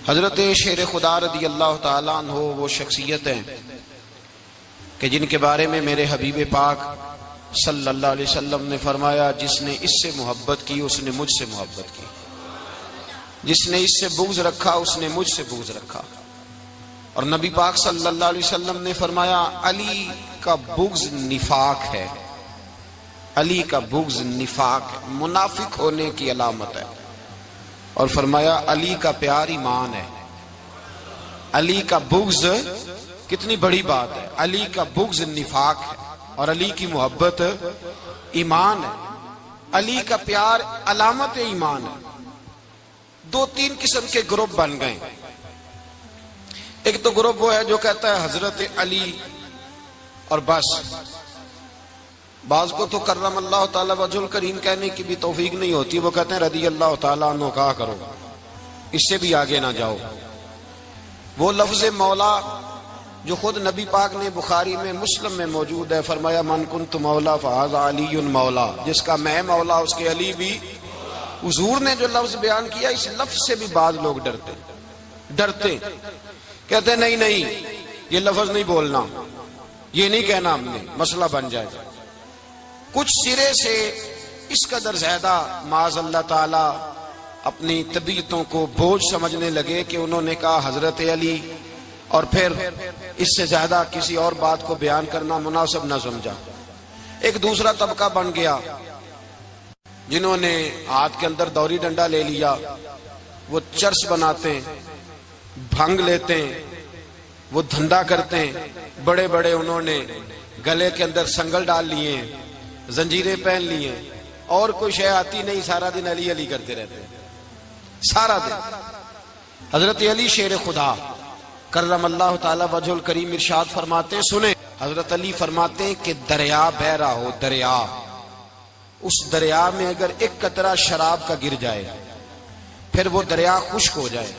حضرت شیر خدا رضی اللہ تعالیٰ عنہ وہ شخصیت ہیں کہ جن کے بارے میں میرے حبیب پاک صلی اللہ علیہ وسلم نے فرمایا جس نے اس سے محبت کی اس نے مجھ سے محبت کی، جس نے اس سے بغض رکھا اس نے مجھ سے بغض رکھا۔ اور نبی پاک صلی اللہ علیہ وسلم نے فرمایا علی کا بغض نفاق ہے، علی کا بغض نفاق ہے، منافق ہونے کی علامت ہے۔ اور فرمایا علی کا پیار ایمان ہے، علی کا بغض کتنی بڑی بات ہے، علی کا بغض نفاق ہے اور علی کی محبت ایمان ہے، علی کا پیار علامت ایمان ہے۔ دو تین قسم کے گروپ بن گئے۔ ایک تو گروپ وہ ہے جو کہتا ہے حضرت علی اور بس، بعض کو تو کرم اللہ تعالیٰ وجہ الکریم کہنے کی بھی توفیق نہیں ہوتی، وہ کہتے ہیں رضی اللہ تعالیٰ عنہ کہا کرو، اس سے بھی آگے نہ جاؤ۔ وہ لفظ مولا جو خود نبی پاک نے بخاری میں مسلم میں موجود ہے، فرمایا من کنت مولا فہذا علی مولا، جس کا میں مولا اس کے علی بھی۔ حضور نے جو لفظ بیان کیا اس لفظ سے بھی بعض لوگ ڈرتے کہتے ہیں نہیں یہ لفظ نہیں بولنا، یہ نہیں کہنا، ہم نے مسئلہ بن جائے گا۔ کچھ سرے سے اس قدر زیادہ معاذ اللہ تعالی اپنی طبیعتوں کو بوجھ سمجھنے لگے کہ انہوں نے کہا حضرت علی، اور پھر اس سے زیادہ کسی اور بات کو بیان کرنا مناسب نہ سمجھا۔ ایک دوسرا طبقہ بن گیا جنہوں نے ہاتھ کے اندر دوری ڈنڈا لے لیا، وہ چرس بناتے ہیں، بھنگ لیتے ہیں، وہ دھندا کرتے ہیں، بڑے بڑے انہوں نے گلے کے اندر سنگل ڈال لیے ہیں، زنجیریں پہن لیے ہیں، اور کوئی شے آتی نہیں، سارا دن علی علی کرتے رہتے ہیں سارا دن۔ حضرت علی شیر خدا کرم اللہ تعالی وجہ الکریم ارشاد فرماتے ہیں، سنیں، حضرت علی فرماتے ہیں کہ دریا بہ رہا ہو، دریا، اس دریا میں اگر ایک قطرہ شراب کا گر جائے پھر وہ دریا خشک ہو جائے،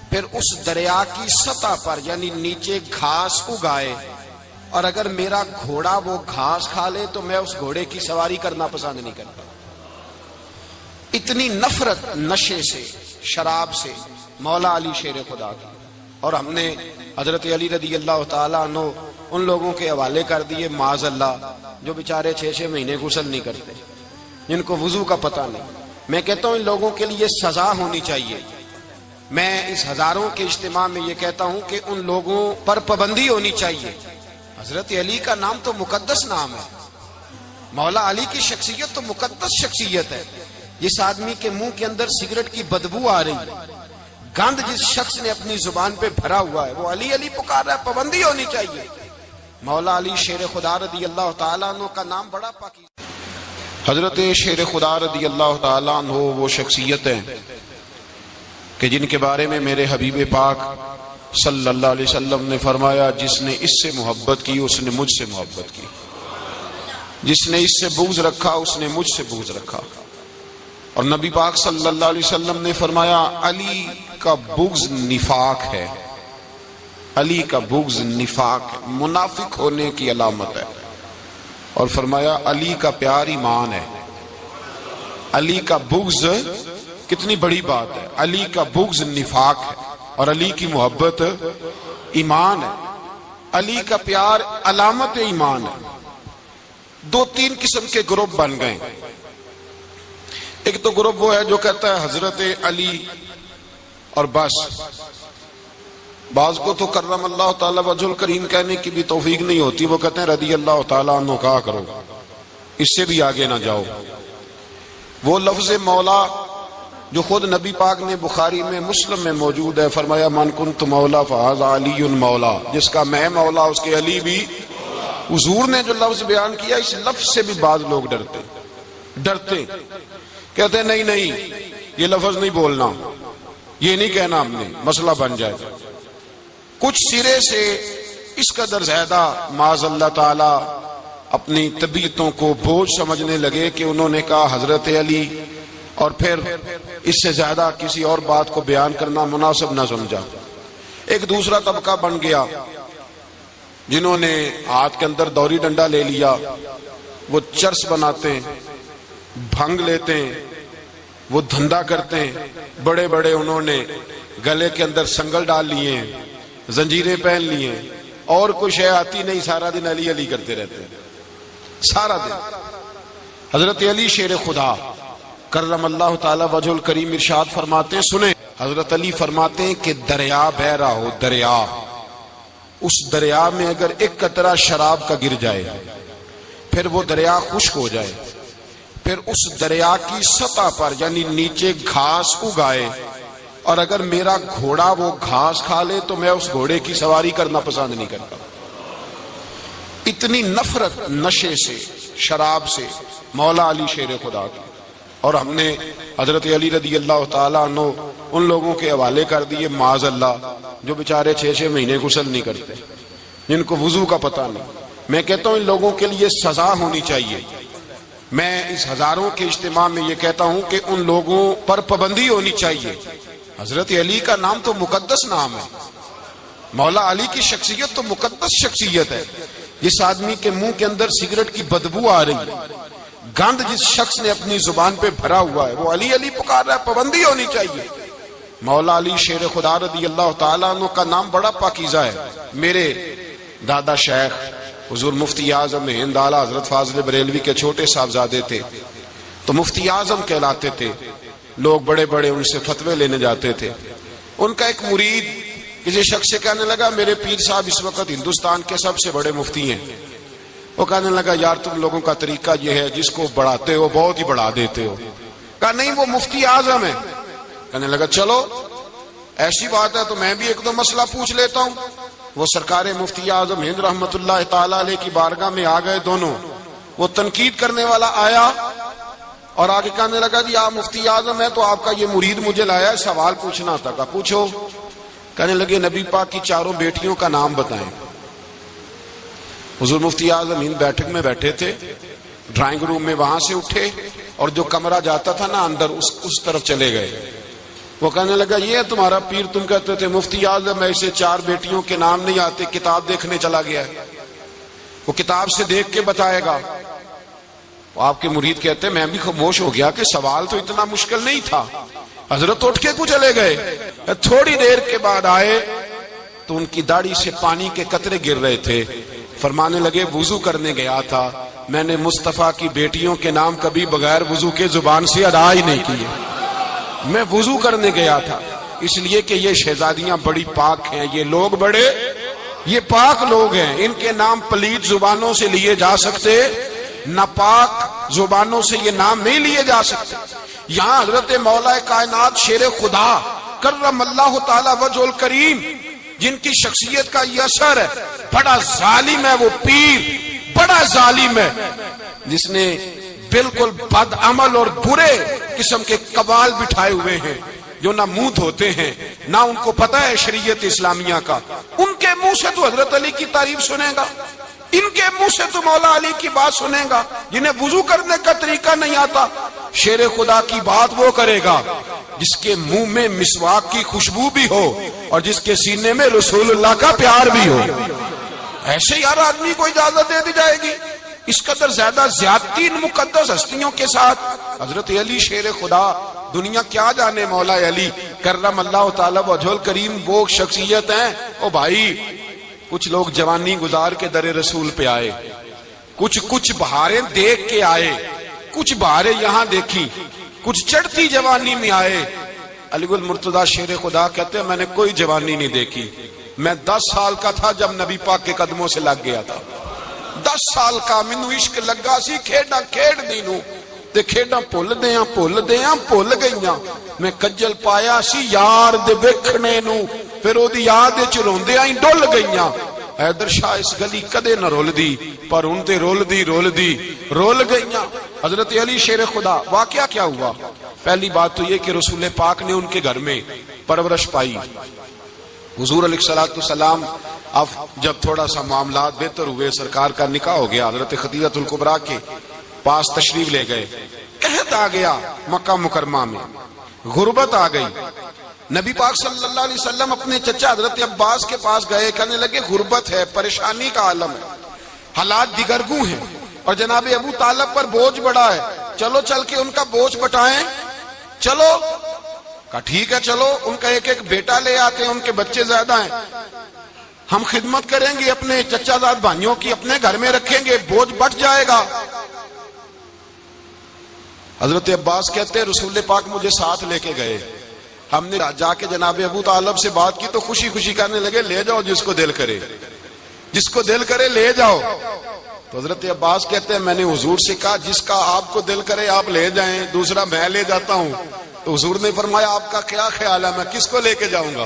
پھر اس دریا کی سطح پر یعنی نیچے گھاس اگائے، اور اگر میرا گھوڑا وہ گھاس کھا لے تو میں اس گھوڑے کی سواری کرنا پسند نہیں کرتا۔ اتنی نفرت نشے سے، شراب سے مولا علی شیر خدا کی۔ اور ہم نے حضرت علی رضی اللہ تعالیٰ عنہ ان لوگوں کے حوالے کر دیے معاذ اللہ جو بیچارے 6 مہینے غسل نہیں کرتے، جن کو وضو کا پتہ نہیں۔ میں کہتا ہوں ان لوگوں کے لیے سزا ہونی چاہیے۔ میں اس ہزاروں کے اجتماع میں یہ کہتا ہوں کہ ان لوگوں پر پابندی ہونی چاہیے۔ حضرت علی کا نام تو مقدس نام ہے، مولا علی کی شخصیت تو مقدس شخصیت ہے۔ جس آدمی کے منہ کے اندر سگریٹ کی بدبو آ رہی ہے، گند جس شخص نے اپنی زبان پہ بھرا ہوا ہے، وہ علی علی پکار رہا ہے، پابندی ہونی چاہیے۔ مولا علی شیر خدا رضی اللہ تعالیٰ عنہ کا نام بڑا پاکیزہ۔ حضرت شیر خدا رضی اللہ تعالیٰ عنہ وہ شخصیت ہیں کہ جن کے بارے میں میرے حبیب پاک صلی اللہ علیہ وسلم نے فرمایا جس نے اس سے محبت کی اس نے مجھ سے محبت کی، جس نے اس سے بغض رکھا اس نے مجھ سے بغض رکھا۔ اور نبی پاک صلی اللہ علیہ وسلم نے فرمایا علی کا بغض نفاق ہے، علی کا بغض نفاق ہے، منافق ہونے کی علامت ہے۔ اور فرمایا علی کا پیار ایمان ہے، علی کا بغض کتنی بڑی بات ہے، علی کا بغض نفاق ہے اور علی کی محبت ایمان ہے، علی کا پیار علامت ایمان ہے۔ دو تین قسم کے گروپ بن گئے۔ ایک تو گروپ وہ ہے جو کہتا ہے حضرت علی اور بس، بعض کو تو کرم اللہ تعالیٰ وجہ الکریم کہنے کی بھی توفیق نہیں ہوتی، وہ کہتے ہیں رضی اللہ تعالیٰ عنہ کہا کرو، اس سے بھی آگے نہ جاؤ۔ وہ لفظ مولا جو خود نبی پاک نے بخاری میں مسلم میں موجود ہے، فرمایا من کنت مولا فہذا علی مولا، جس کا میں مولا اس کے علی بھی۔ حضور نے جو لفظ بیان کیا اس لفظ سے بھی بعض لوگ ڈرتے کہتے ہیں نہیں یہ لفظ نہیں بولنا، یہ نہیں کہنا، ہم نے مسئلہ بن جائے گا۔ کچھ سرے سے اس قدر زیادہ معاذ اللہ تعالی اپنی طبیعتوں کو بوجھ سمجھنے لگے کہ انہوں نے کہا حضرت علی، اور پھر اس سے زیادہ کسی اور بات کو بیان کرنا مناسب نہ سمجھا۔ ایک دوسرا طبقہ بن گیا جنہوں نے ہاتھ کے اندر دوری ڈنڈا لے لیا، وہ چرس بناتے ہیں، بھنگ لیتے ہیں، وہ دھندا کرتے ہیں، بڑے بڑے انہوں نے گلے کے اندر سنگل ڈال لیے ہیں، زنجیریں پہن لیے ہیں، اور کوئی شے آتی نہیں، سارا دن علی علی کرتے رہتے ہیں سارا دن۔ حضرت علی شیر خدا کرم اللہ تعالی وجہ الکریم ارشاد فرماتے ہیں، سنیں، حضرت علی فرماتے ہیں کہ دریا بہ رہا ہو، دریا، اس دریا میں اگر ایک قطرہ شراب کا گر جائے، پھر وہ دریا خشک ہو جائے، پھر اس دریا کی سطح پر یعنی نیچے گھاس اگائے، اور اگر میرا گھوڑا وہ گھاس کھا لے تو میں اس گھوڑے کی سواری کرنا پسند نہیں کرتا۔ اتنی نفرت نشے سے، شراب سے مولا علی شیر خدا کی۔ اور ہم نے حضرت علی رضی اللہ تعالیٰ عنہ ان لوگوں کے حوالے کر دیے معاذ اللہ جو بیچارے 6 مہینے غسل نہیں کرتے، جن کو وضو کا پتہ نہیں۔ میں کہتا ہوں ان لوگوں کے لیے سزا ہونی چاہیے۔ میں اس ہزاروں کے اجتماع میں یہ کہتا ہوں کہ ان لوگوں پر پابندی ہونی چاہیے۔ حضرت علی کا نام تو مقدس نام ہے، مولا علی کی شخصیت تو مقدس شخصیت ہے۔ جس آدمی کے منہ کے اندر سگریٹ کی بدبو آ رہی ہے، گند جس شخص نے اپنی زبان پہ بھرا ہوا ہے، وہ علی علی پکار رہا ہے، پابندی ہونی چاہیے۔ مولا علی شیر خدا رضی اللہ تعالیٰ عنہ کا نام بڑا پاکیزہ ہے۔ میرے دادا شیخ حضور مفتی اعظم ہند اعلیٰ حضرت فاضل بریلوی کے چھوٹے صاحبزادے تھے، تو مفتی اعظم کہلاتے تھے، لوگ بڑے بڑے ان سے فتوے لینے جاتے تھے۔ ان کا ایک مرید کسی شخص سے کہنے لگا، میرے پیر صاحب اس وقت ہندوستان کے سب سے بڑے مفتی ہیں۔ وہ کہنے لگا، یار تم لوگوں کا طریقہ یہ ہے، جس کو بڑھاتے ہو بہت ہی بڑھا دیتے ہو۔ کہا نہیں، وہ مفتی اعظم ہے۔ کہنے لگا چلو ایسی بات ہے تو میں بھی ایک دو مسئلہ پوچھ لیتا ہوں۔ وہ سرکار مفتی اعظم ہند رحمت اللہ تعالی علیہ کی بارگاہ میں آ گئے دونوں۔ وہ تنقید کرنے والا آیا اور آگے کہنے لگا، جی آپ مفتی اعظم ہے تو آپ کا یہ مرید مجھے لایا ہے، سوال پوچھنا تھا۔ کہا پوچھو۔ کہنے لگے، نبی پاک کی 4 بیٹیوں کا نام بتائیں۔ حضور مفتی اعظم ہند بیٹھک میں بیٹھے تھے، ڈرائنگ روم میں، وہاں سے اٹھے اور جو کمرہ جاتا تھا نا اندر، اس طرف چلے گئے۔ وہ کہنے لگا، یہ ہے تمہارا پیر، تم کہتے تھے مفتی اعظم ایسے 4 بیٹیوں کے نام نہیں آتے، کتاب دیکھنے چلا گیا ہے، وہ کتاب سے دیکھ کے بتائے گا۔ آپ کے مرید کہتے میں بھی خاموش ہو گیا کہ سوال تو اتنا مشکل نہیں تھا۔ حضرت اٹھ کے کو چلے گئے۔ تھوڑی دیر کے بعد آئے تو ان کی داڑھی سے پانی کے قطرے گر رہے تھے۔ فرمانے لگے، وضو کرنے گیا تھا، میں نے مصطفیٰ کی بیٹیوں کے نام کبھی بغیر وضو کے زبان سے ادا ہی نہیں کیے۔ میں وضو کرنے گیا تھا، اس لیے کہ یہ شہزادیاں بڑی پاک ہیں، یہ لوگ بڑے یہ پاک لوگ ہیں، ان کے نام پلیت زبانوں سے لیے جا سکتے، ناپاک زبانوں سے یہ نام نہیں لیے جا سکتے۔ یہاں حضرت مولا کائنات شیر خدا کرم اللہ تعالی وجہ الکریم، جن کی شخصیت کا یہ اثر ہے، بڑا ظالم ہے وہ پیر، بڑا ظالم ہے، جس نے بالکل بد عمل اور برے قسم کے قوال بٹھائے ہوئے ہیں، جو نہ منہ دھوتے ہیں، نہ ان کو پتہ ہے شریعت اسلامیہ کا۔ ان کے منہ سے تو حضرت علی کی تعریف سنے گا، ان کے منہ سے تو مولا علی کی بات سنے گا، جنہیں وضو کرنے کا طریقہ نہیں آتا۔ شیر خدا کی بات وہ کرے گا جس کے منہ میں مسواک کی خوشبو بھی ہو اور جس کے سینے میں رسول اللہ کا پیار بھی ہو۔ ایسے ہر آدمی کو اجازت دے دی جائے گی؟ اس قدر زیادہ زیادتی ان مقدس ہستیوں کے ساتھ۔ حضرت علی شیر خدا، دنیا کیا جانے مولا علی کرم اللہ تعالی وجہ الکریم، وہ شخصیت ہیں۔ او بھائی، کچھ لوگ جوانی گزار کے در رسول پہ آئے، کچھ بہاریں دیکھ کے آئے، کچھ بہاریں یہاں دیکھی، کچھ چڑھتی جوانی میں آئے۔ علی گل مرتضیٰ شیر خدا کہتے ہیں، میں نے کوئی جوانی نہیں دیکھی، میں 10 سال کا تھا جب نبی پاک کے قدموں سے لگ گیا تھا۔ 10 سال کا مینوں عشق لگا سی، کھیڈاں کھیڈ دی نوں تے کھیڈاں بھول گئیاں۔ میں کجل پایا سی یار دے ویکھنے نوں، پھر او دی یاد وچ روندیاں ہی ڈل گئیاں۔ حیدر شاہ اس گلی کدے نہ رول دی، پر ان تے رول گئیاں۔ حضرت علی شیر خدا، واقعہ کیا ہوا؟ پہلی بات تو یہ کہ رسول پاک نے ان کے گھر میں پرورش پائی۔ حضور علیہ السلام اب جب تھوڑا سا معاملات بہتر ہوئے، سرکار کا نکاح ہو گیا، حضرت خدیجہ الکبریٰ کے پاس تشریف لے گئے۔ قحط آ گیا مکہ مکرمہ میں، غربت آ گئی۔ نبی پاک صلی اللہ علیہ وسلم اپنے چچا حضرت عباس کے پاس گئے، کہنے لگے غربت ہے، پریشانی کا عالم ہے، حالات دیگرگوں ہیں، اور جناب ابو طالب پر بوجھ بڑا ہے، چلو چل کے ان کا بوجھ بٹائیں۔ چلو، کہا ٹھیک ہے چلو ان کا ایک ایک بیٹا لے آتے ہیں، ان کے بچے زیادہ ہیں، ہم خدمت کریں گے اپنے چچا زاد بھائیوں کی، اپنے گھر میں رکھیں گے، بوجھ بٹ جائے گا۔ حضرت عباس کہتے ہیں رسول پاک مجھے ساتھ لے کے گئے، ہم نے جا کے جناب ابو طالب سے بات کی تو خوشی خوشی کرنے لگے لے جاؤ جس کو دل کرے، جس کو دل کرے لے جاؤ۔ تو حضرت عباس کہتے ہیں میں نے حضور سے کہا جس کا آپ کو دل کرے آپ لے جائیں، دوسرا میں لے جاتا ہوں۔ تو حضور نے فرمایا آپ کا کیا خیال ہے میں کس کو لے کے جاؤں گا؟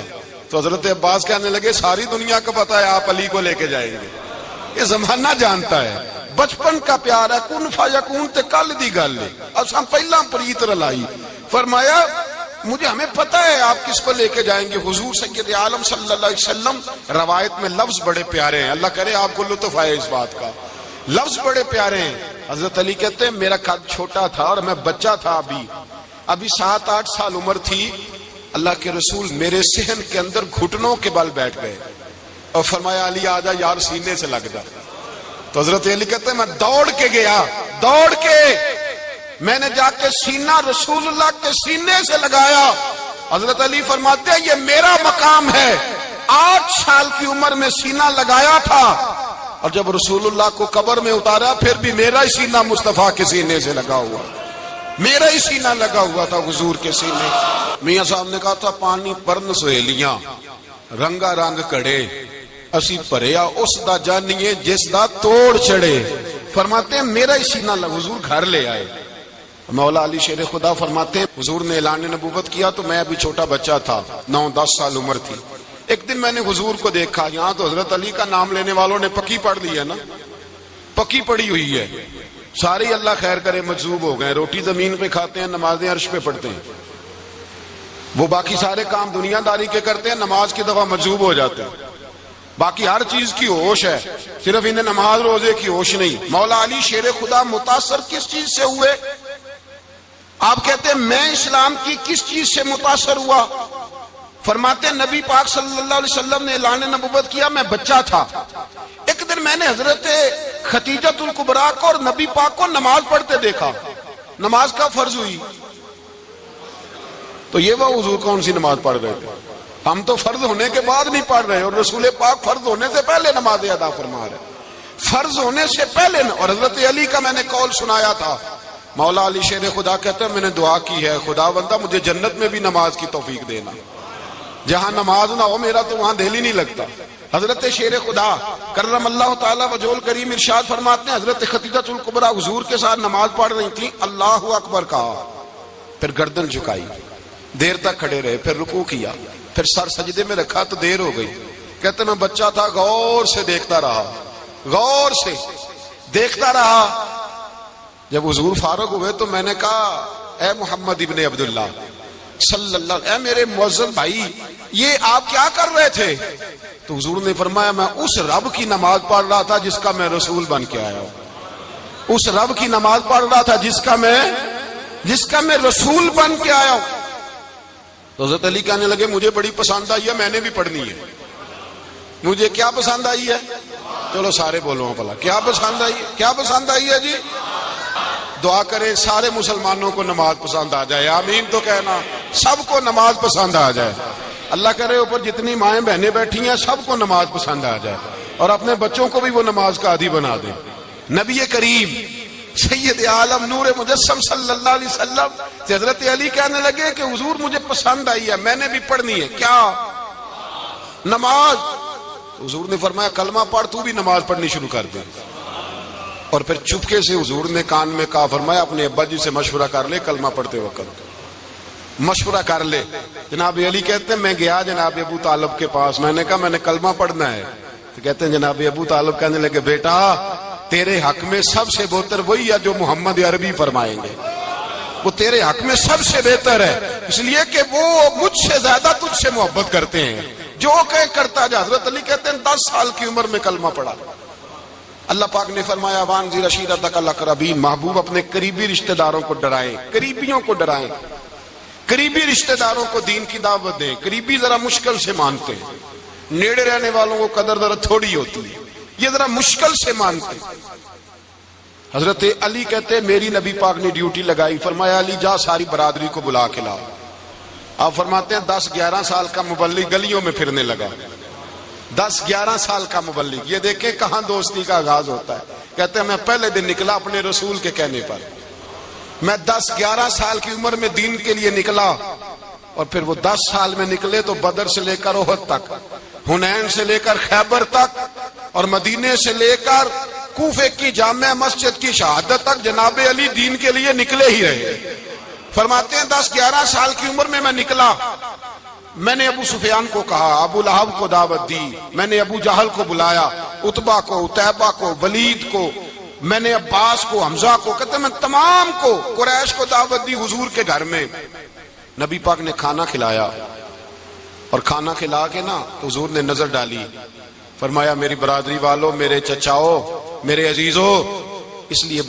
تو حضرت عباس کہنے لگے ساری دنیا کو پتا ہے آپ علی کو لے کے جائیں گے، یہ زمانہ جانتا ہے، بچپن کا پیار ہے، کن فیکون تے کل دی گل ہے، اساں پہلا پریت رلائی۔ فرمایا مجھے ہمیں پتا ہے آپ کس کو لے کے جائیں گے۔ حضور سید عالم صلی اللہ علیہ وسلم، روایت میں لفظ بڑے پیارے ہیں، اللہ کرے آپ کو لطف آئے اس بات کا، لفظ بڑے پیارے ہیں۔ حضرت علی کہتے ہیں میرا قد چھوٹا تھا اور میں بچہ تھا، ابھی 7-8 سال عمر تھی، اللہ کے رسول میرے صحن کے اندر گھٹنوں کے بل بیٹھ گئے اور فرمایا علی آجا یار سینے سے لگ جا۔ تو حضرت علی کہتے ہیں میں دوڑ کے گیا، دوڑ کے میں نے جا کے سینہ رسول اللہ کے سینے سے لگایا۔ حضرت علی فرماتے ہیں یہ میرا مقام ہے، 8 سال کی عمر میں سینہ لگایا تھا اور جب رسول اللہ کو قبر میں اتارا پھر بھی میرا ہی سینہ مصطفیٰ کے سینے سے لگا ہوا، میرا ہی سینہ لگا ہوا تھا حضور کے سینے۔ میاں صاحب نے کہا تھا پانی پرن سہیلیاں رنگا رنگ کڑے، اسی پریا اس دا جانیے جس دا توڑ چڑے۔ فرماتے ہیں میرا ہی سینہ لگا، حضور گھر لے آئے۔ مولا علی شیر خدا فرماتے ہیں حضور نے اعلان نبوت کیا تو میں ابھی چھوٹا بچہ تھا، 9-10 سال عمر تھی۔ ایک دن میں نے حضور کو دیکھا، یہاں تو حضرت علی کا نام لینے والوں نے پکی پڑھ لی ہے نا، پکی پڑی ہوئی ہے، سارے اللہ خیر کرے مجذوب ہو گئے، روٹی زمین پہ کھاتے ہیں، نمازیں عرش پہ پڑھتے ہیں، وہ باقی سارے کام دنیا داری کے کرتے ہیں، نماز کی دفعہ مجذوب ہو جاتے ہیں، باقی ہر چیز کی ہوش ہے، صرف انہیں نماز روزے کی ہوش نہیں۔ مولا علی شیر خدا متاثر کس چیز سے ہوئے؟ آپ کہتے ہیں میں اسلام کی کس چیز سے متاثر ہوا؟ فرماتے ہیں نبی پاک صلی اللہ علیہ وسلم نے اعلان نبوت کیا، میں بچہ تھا، ایک دن میں نے حضرت خدیجۃ الکبریٰ کو اور نبی پاک کو نماز پڑھتے دیکھا، نماز کا فرض ہوئی تو یہ وہ حضور کون سی نماز پڑھ رہے تھے؟ ہم تو فرض ہونے کے بعد نہیں پڑھ رہے اور رسول پاک فرض ہونے سے پہلے نماز ادا فرما رہے، فرض ہونے سے پہلے۔ اور حضرت علی کا میں نے قول سنایا تھا، مولا علی شیر خدا کہتے ہیں میں نے دعا کی ہے خدا بندہ مجھے جنت میں بھی نماز کی توفیق دینا، جہاں نماز نہ ہو میرا تو وہاں دل ہی نہیں لگتا۔ حضرت شیر خدا کرم اللہ تعالیٰ وجہہ کریم ارشاد فرماتے ہیں حضرت خدیجۃ الکبریٰ حضور کے ساتھ نماز پڑھ رہی تھیں، اللہ اکبر کہا، پھر گردن جھکائی، دیر تک کھڑے رہے، پھر رکوع کیا، پھر سر سجدے میں رکھا تو دیر ہو گئی۔ کہتے میں بچہ تھا، غور سے دیکھتا رہا، غور سے دیکھتا رہا۔ جب حضور فارغ ہوئے تو میں نے کہا اے محمد ابن عبداللہ صلی اللہ، اے میرے معزز بھائی یہ آپ کیا کر رہے تھے؟ تو حضور نے فرمایا میں اس رب کی نماز پڑھ رہا تھا جس کا میں رسول بن کے آیا ہوں، اس رب کی نماز پڑھ رہا تھا جس کا میں رسول بن کے آیا ہوں۔ تو حضرت علی کہنے لگے مجھے بڑی پسند آئی ہے، میں نے بھی پڑھنی ہے۔ مجھے کیا پسند آئی ہے؟ چلو سارے بولو بھلا کیا پسند آئی ہے؟ کیا پسند آئی ہے جی؟ دعا کریں سارے مسلمانوں کو نماز پسند آ جائے، آمین تو کہنا، سب کو نماز پسند آ جائے۔ اللہ کرے اوپر جتنی مائیں بہنیں بیٹھی ہیں سب کو نماز پسند آ جائے اور اپنے بچوں کو بھی وہ نماز کا عادی بنا دیں۔ نبی کریم سید عالم نور مجسم صلی اللہ علیہ وسلم سے حضرت علی کہنے لگے کہ حضور مجھے پسند آئی ہے، میں نے بھی پڑھنی ہے، کیا؟ نماز۔ حضور نے فرمایا کلمہ پڑھ، تو بھی نماز پڑھنی شروع کر دے۔ اور پھر چپکے سے حضور نے کان میں کہا، فرمایا اپنے ابا جی سے مشورہ کر لے کلمہ پڑھتے وقت، مشورہ کر لے۔ جناب علی کہتے ہیں میں گیا جناب ابو طالب کے پاس، میں نے کہا میں نے کلمہ پڑھنا ہے، تو کہتے ہیں جناب ابو طالب کہنے لگے بیٹا تیرے حق میں سب سے بہتر وہی ہے جو محمد عربی فرمائیں گے، وہ تیرے حق میں سب سے بہتر ہے، اس لیے کہ وہ مجھ سے زیادہ تجھ سے محبت کرتے ہیں، جو کہ کرتا جا۔ حضرت علی کہتے ہیں 10 سال کی عمر میں کلمہ پڑھا۔ اللہ پاک نے فرمایا وانذر عشیرتک الاقربین، محبوب اپنے قریبی رشتہ داروں کو ڈرائیں، قریبیوں کو ڈرائیں، قریبی رشتہ داروں کو دین کی دعوت دیں۔ قریبی ذرا مشکل سے مانتے ہیں، نیڑے رہنے والوں کو قدر ذرا تھوڑی ہوتی ہے، یہ ذرا مشکل سے مانتے ہیں۔ حضرت علی کہتے ہیں میری نبی پاک نے ڈیوٹی لگائی، فرمایا علی جا ساری برادری کو بلا کے لاؤ، آپ فرماتے ہیں 10-11 سال کا مبلغ گلیوں میں پھرنے لگا. 10-11 سال کا مبلغ. یہ دیکھیں کہاں دوستی کا آغاز ہوتا ہے. کہتے ہیں میں پہلے دن نکلا اپنے رسول کے کہنے پر. میں 10-11 سال کی عمر میں دین کے لیے نکلا, اور پھر وہ 10 سال میں نکلے تو بدر سے لے کر احد تک, حنین سے لے کر خیبر تک, اور مدینے سے لے کر کوفے کی جامع مسجد کی شہادت تک جناب علی دین کے لیے نکلے ہی رہے. فرماتے ہیں 10-11 سال کی عمر میں نکلا. میں نے ابو سفیان کو کہا, ابو لہب کو دعوت دی, میں نے ابو جہل کو بلایا, عتبہ کو, عتیبہ کو, ولید کو, میں نے عباس کو, حمزہ کو, کہتے میں تمام کو, قریش کو دعوت دی حضور کے گھر میں. نبی پاک نے کھانا کھلایا, اور کھانا کھلا کے نا حضور نے نظر ڈالی, فرمایا میری برادری والوں, میرے چچاؤ, میرے عزیزوں, اس لیے